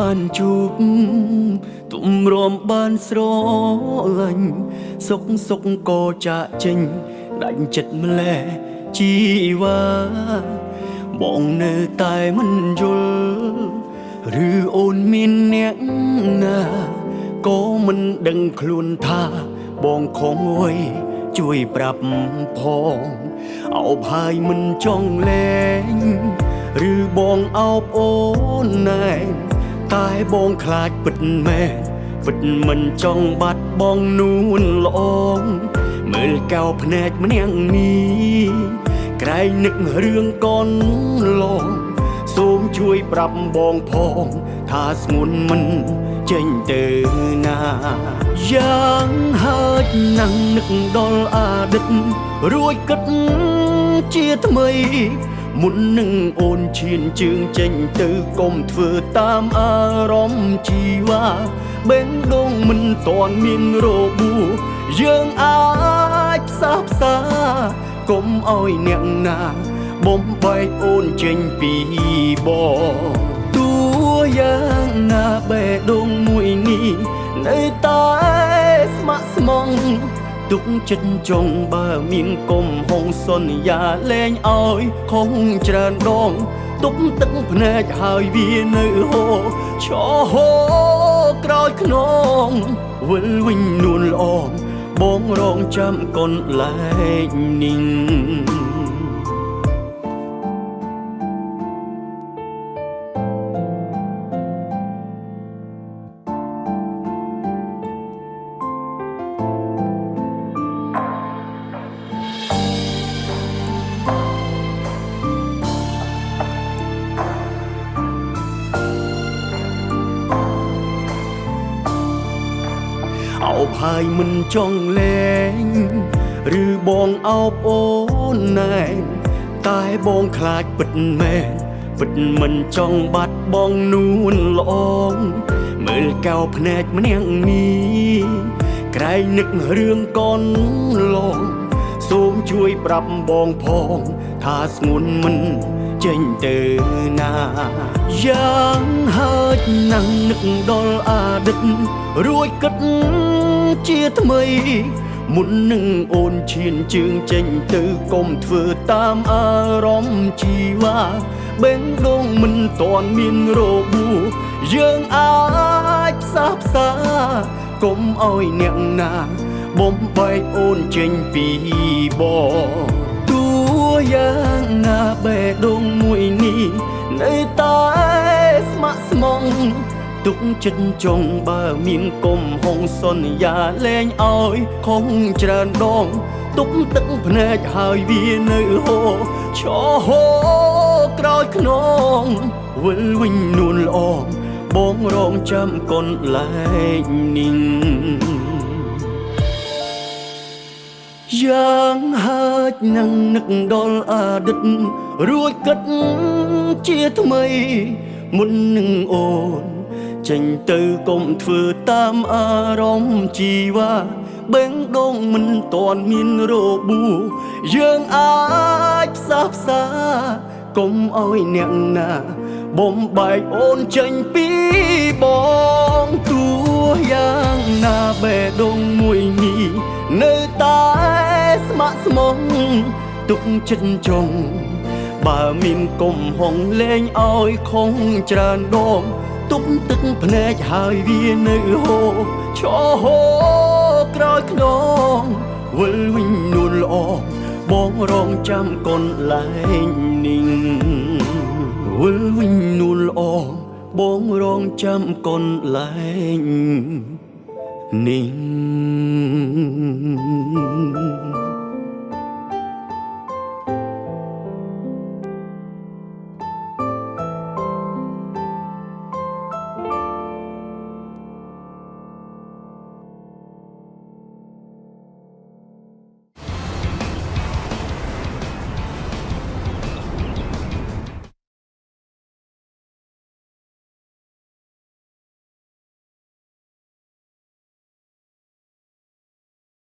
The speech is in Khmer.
បានជួបទំរំបានស្រឡាញ់សុកក៏ចាក់ចេញដាច់ចិត្តម្លេះជីវ៉ាបងនៅតែមិនយល់ឬអូនមានអ្នកណាក៏មិនដឹងខ្លួនថាបងខំអើយជួយប្រាប់ផងអោបហើយមិនចង់លែងឬបងអោបអូនណែតែបងខ្លាចពិតមែនពិតមិនចង់បាត់បងនួនល្អងមើលកៅភ្នែកម្នាក់នេះក្រែងនឹករឿងកូនឡងសូមជួយប្រាប់បងផងថាស្ងួនមិនចេញទៅណាយ៉ាងហើយណាំងនឹកដល់អតីតរួចគិតជាថ្មីមុននឹងអូនឈានជើងចេញទៅកុំធ្វើតាមអារម្មណ៍ជីវ៉ាបេះដូងមិនតាន់មានរបួសយើងអាចផ្សះផ្សាកុំឲ្យអ្នកណាបំបែកអូនចេញពីបងទោះយ៉ាងណាបេះដូងមួយនេះនៅតែស្ម័គ្រស្មងទុកចិត្តចង់បើមានគុំហងសន្យាលែងឲ្យខំច្រើនដងទប់ទឹកភ្នែកហើយវានៅហូរឆោហូរក្រោយខ្នងវិលវិញនួនល្អបងរងចាំកូនលែងនីងអោបហើយមិនចង់លែងឬបងអោបអូនណែតែបងខ្លាចពិតមែនពិតមិនចង់បាត់បងនួនល្អងមើលកៅភ្នែកម្នាក់នេះក្រែងនឹករឿងកូនឡងសូមជួយប្រាប់បងផងថាស្ងួនមិនចេញទៅណាយ៉ាងហើយណាំងនឹកដល់អតីតរួចគិតជាថ្មីមុននឹងអូនឈានជើងចេញទៅកុំធ្វើតាមអារម្មណ៍ជីវ៉ាបេះដូងមិនតាន់មានរបួសយើងអាចផ្សះផ្សាកុំឲ្យអ្នកណាបំបែកអូនចេញពីបងទោះយ៉ាងណាបេះដូងមួយនេះនៅតែស្ម័គ្រស្មងទុកចិត្តចង់បើមានគុំហងសន្យាលែងឲ្យខំច្រើនដងទប់ទឹកភ្នែកហើយវានៅហូរឆោហូរក្រោយខ្នងវិលវិញនួនល្អបងរងចាំកូនលែងនីងយ៉ាងហើយនឹងនឹកដល់អតីតរួចគិតជាថ្មីមុននឹងអូនចេញទៅកុំធ្វើតាមអារម្មណ៍ជីវ៉ាបេះដូងមិនតាន់មានរបួសយើងអាចផ្សះផ្សាកុំឲ្យអ្នកណាបំបែកអូនចេញពីបងទោះយ៉ាងណាបេះដូងមួយនេះនៅតែស្ម័គ្រស្មងទុកចិត្តចង់បើមានគុំហងលែងឲ្យខំច្រើនដងទប់ទឹកភ្នែកហើយវានៅហូរឆោហូរក្រោយខ្នងវិលវិញនួនល្អបងរងចាំកូនលែងនីងវិលវិញនួនល្អបងរងចាំកូនលែងនីង